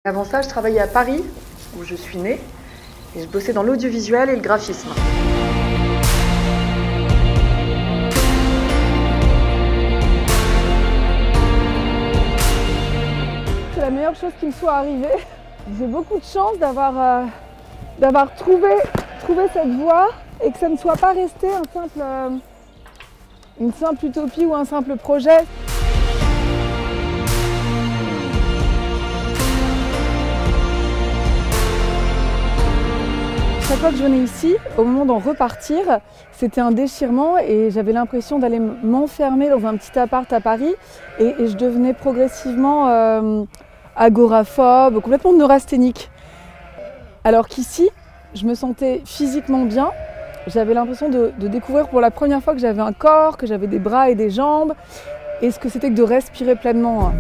Avant ça, je travaillais à Paris, où je suis née, et je bossais dans l'audiovisuel et le graphisme. C'est la meilleure chose qui me soit arrivée. J'ai beaucoup de chance d'avoir trouvé cette voie et que ça ne soit pas resté une simple utopie ou un simple projet. Chaque fois que je venais ici, au moment d'en repartir, c'était un déchirement et j'avais l'impression d'aller m'enfermer dans un petit appart à Paris et je devenais progressivement agoraphobe, complètement neurasthénique. Alors qu'ici, je me sentais physiquement bien, j'avais l'impression de découvrir pour la première fois que j'avais un corps, que j'avais des bras et des jambes et ce que c'était que de respirer pleinement.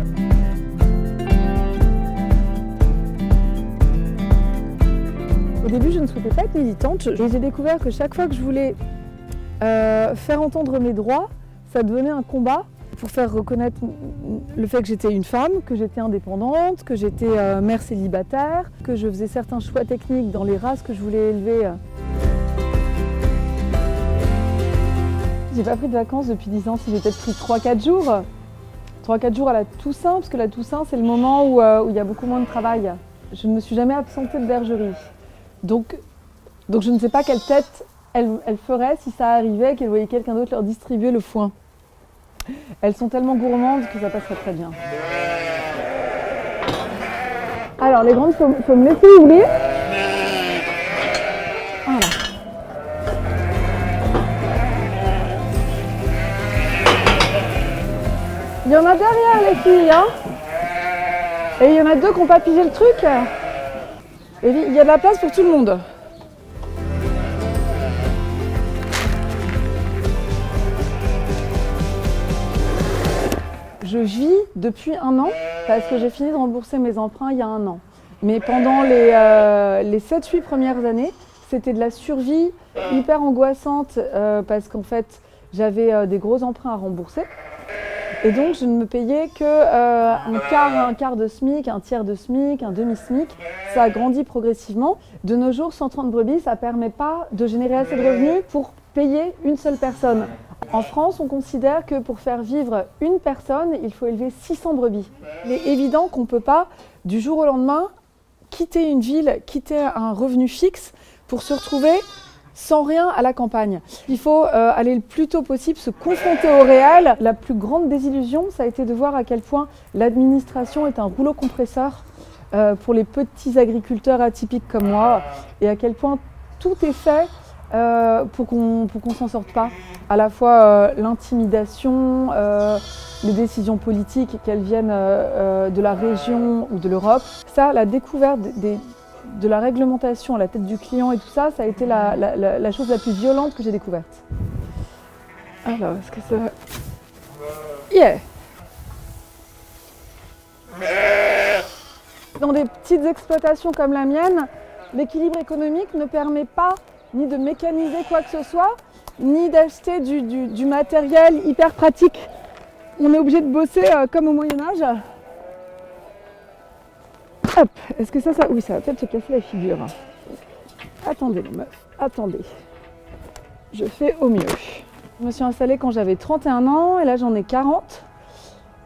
Au début, je ne souhaitais pas être militante et j'ai découvert que chaque fois que je voulais faire entendre mes droits, ça devenait un combat pour faire reconnaître le fait que j'étais une femme, que j'étais indépendante, que j'étais mère célibataire, que je faisais certains choix techniques dans les races que je voulais élever. J'ai pas pris de vacances depuis 10 ans, si j'ai peut-être pris 3-4 jours. 3-4 jours à la Toussaint, parce que la Toussaint, c'est le moment où il y a beaucoup moins de travail. Je ne me suis jamais absentée de bergerie. Donc je ne sais pas quelle tête elle ferait si ça arrivait, qu'elle voyait quelqu'un d'autre leur distribuer le foin. Elles sont tellement gourmandes que ça passerait très bien. Alors les grandes, faut me laisser ouvrir. Voilà. Il y en a derrière les filles, hein. Et il y en a 2 qui n'ont pas pigé le truc. Et il y a de la place pour tout le monde. Je vis depuis 1 an parce que j'ai fini de rembourser mes emprunts il y a 1 an. Mais pendant les 7-8 premières années, c'était de la survie hyper angoissante parce qu'en fait, j'avais des gros emprunts à rembourser. Et donc, je ne me payais un quart de SMIC, un tiers de SMIC, un demi-SMIC. Ça a grandi progressivement. De nos jours, 130 brebis, ça ne permet pas de générer assez de revenus pour payer une seule personne. En France, on considère que pour faire vivre une personne, il faut élever 600 brebis. Il est évident qu'on ne peut pas, du jour au lendemain, quitter une ville, quitter un revenu fixe pour se retrouver sans rien à la campagne. Il faut aller le plus tôt possible se confronter au réel. La plus grande désillusion, ça a été de voir à quel point l'administration est un rouleau compresseur pour les petits agriculteurs atypiques comme moi et à quel point tout est fait pour qu'on s'en sorte pas. À la fois l'intimidation, les décisions politiques, qu'elles viennent de la région ou de l'Europe. Ça, la découverte de la réglementation à la tête du client et tout ça, ça a été la chose la plus violente que j'ai découverte. Alors, est-ce que ça va? Yeah! Dans des petites exploitations comme la mienne, l'équilibre économique ne permet pas ni de mécaniser quoi que ce soit, ni d'acheter du matériel hyper pratique. On est obligé de bosser comme au Moyen-Âge. Hop, est-ce que ça... Oui, ça va peut-être se casser la figure. Attendez les meufs, attendez. Je fais au mieux. Je me suis installée quand j'avais 31 ans et là j'en ai 40.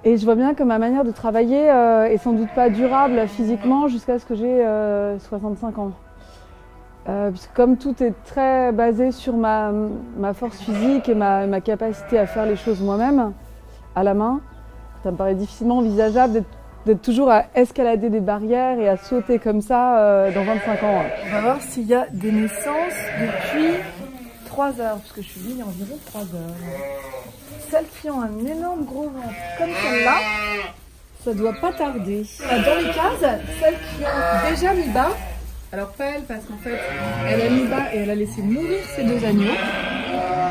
Et je vois bien que ma manière de travailler est sans doute pas durable physiquement jusqu'à ce que j'ai 65 ans. Puisque comme tout est très basé sur ma force physique et ma capacité à faire les choses moi-même, à la main, ça me paraît difficilement envisageable d'être toujours à escalader des barrières et à sauter comme ça dans 25 ans. On va voir s'il y a des naissances depuis 3 heures, parce que je suis venue il y a environ 3 heures. Celles qui ont un énorme gros ventre comme celle-là, ça doit pas tarder. Dans les cases, celles qui ont déjà mis bas, alors pas elle parce qu'en fait, elle a mis bas et elle a laissé mourir ses 2 agneaux.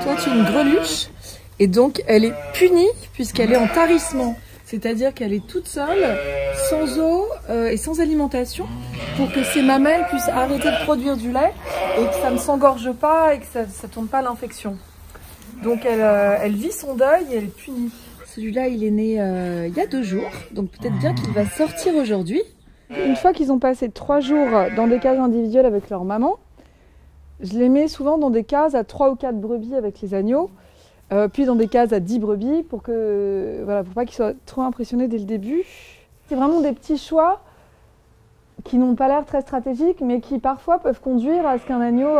Toi, tu es une greluche et donc elle est punie puisqu'elle est en tarissement. C'est-à-dire qu'elle est toute seule, sans eau et sans alimentation, pour que ses mamelles puissent arrêter de produire du lait et que ça ne s'engorge pas et que ça ne tourne pas à l'infection. Donc elle vit son deuil et elle est punie. Celui-là, il est né il y a 2 jours, donc peut-être bien qu'il va sortir aujourd'hui. Une fois qu'ils ont passé 3 jours dans des cases individuelles avec leur maman, je les mets souvent dans des cases à 3 ou 4 brebis avec les agneaux, puis dans des cases à 10 brebis pour pas qu'ils soient trop impressionnés dès le début. C'est vraiment des petits choix qui n'ont pas l'air très stratégiques, mais qui parfois peuvent conduire à ce qu'un agneau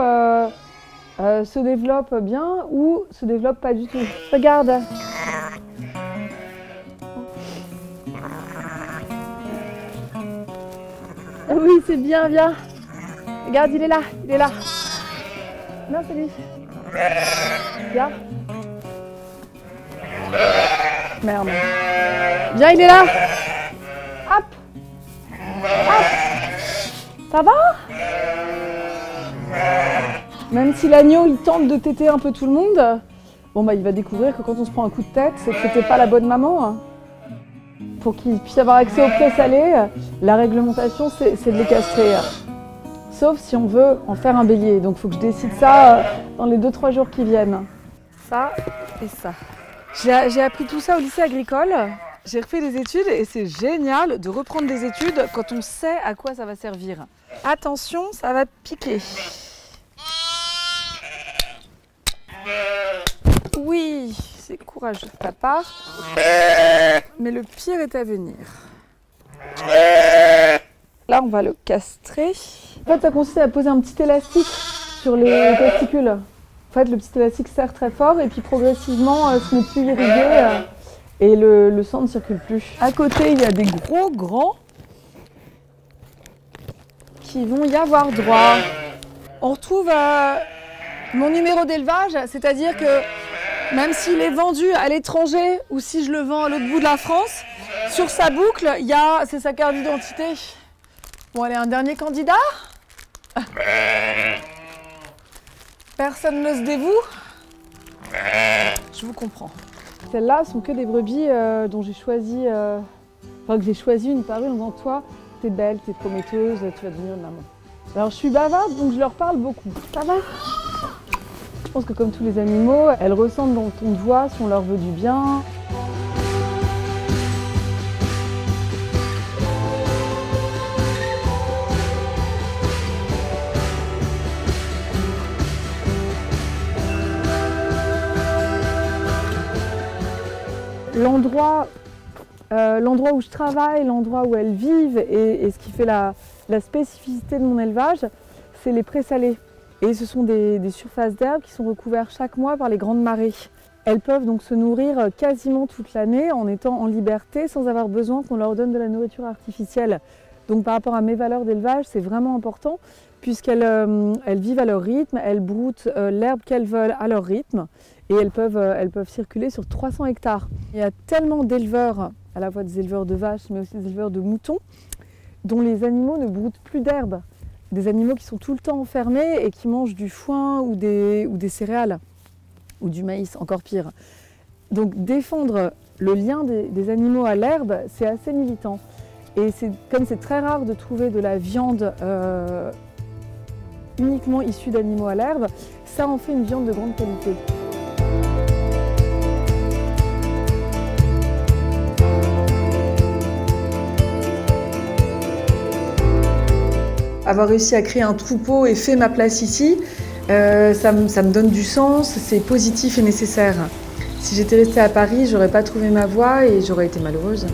se développe bien ou se développe pas du tout. Regarde. Oui, c'est bien, viens. Regarde, il est là, il est là. Non, c'est lui. Viens. Merde. Viens, il est là. Hop. Hop. Ça va? Même si l'agneau, il tente de téter un peu tout le monde, bon bah il va découvrir que quand on se prend un coup de tête, c'est que c'était pas la bonne maman. Hein. Pour qu'il puisse avoir accès au pré-salé, la réglementation, c'est de les castrer. Sauf si on veut en faire un bélier. Donc il faut que je décide ça dans les 2-3 jours qui viennent. Ça et ça. J'ai appris tout ça au lycée agricole. J'ai refait des études et c'est génial de reprendre des études quand on sait à quoi ça va servir. Attention, ça va piquer. Oui, c'est courageux de ta part, mais le pire est à venir. Là, on va le castrer. En fait, ça consiste à poser un petit élastique sur les testicules. En fait, le petit élastique serre très fort et puis progressivement, ce n'est plus irrigué et le sang ne circule plus. À côté, il y a des gros grands qui vont y avoir droit. On retrouve mon numéro d'élevage, c'est-à-dire que même s'il est vendu à l'étranger ou si je le vends à l'autre bout de la France, sur sa boucle, c'est sa carte d'identité. Bon, allez, un dernier candidat. Personne ne se dévoue. Je vous comprends. Celles-là sont que des brebis dont j'ai choisi, que j'ai choisi une parure en disant toi, t'es belle, t'es prometteuse, tu vas devenir une maman. Alors je suis bavarde, donc je leur parle beaucoup. Ça va? Je pense que comme tous les animaux, elles ressentent dans le ton de voix si on leur veut du bien. L'endroit où je travaille, l'endroit où elles vivent et ce qui fait la spécificité de mon élevage, c'est les prés salés. Et ce sont des surfaces d'herbe qui sont recouvertes chaque mois par les grandes marées. Elles peuvent donc se nourrir quasiment toute l'année en étant en liberté sans avoir besoin qu'on leur donne de la nourriture artificielle. Donc par rapport à mes valeurs d'élevage, c'est vraiment important puisqu'elles vivent à leur rythme, elles broutent l'herbe qu'elles veulent à leur rythme et elles peuvent circuler sur 300 hectares. Il y a tellement d'éleveurs, à la fois des éleveurs de vaches mais aussi des éleveurs de moutons, dont les animaux ne broutent plus d'herbe. Des animaux qui sont tout le temps enfermés et qui mangent du foin ou des céréales, ou du maïs, encore pire. Donc défendre le lien des animaux à l'herbe, c'est assez militant. Et comme c'est très rare de trouver de la viande uniquement issue d'animaux à l'herbe, ça en fait une viande de grande qualité. Avoir réussi à créer un troupeau et fait ma place ici, ça me donne du sens, c'est positif et nécessaire. Si j'étais restée à Paris, j'aurais pas trouvé ma voie et j'aurais été malheureuse.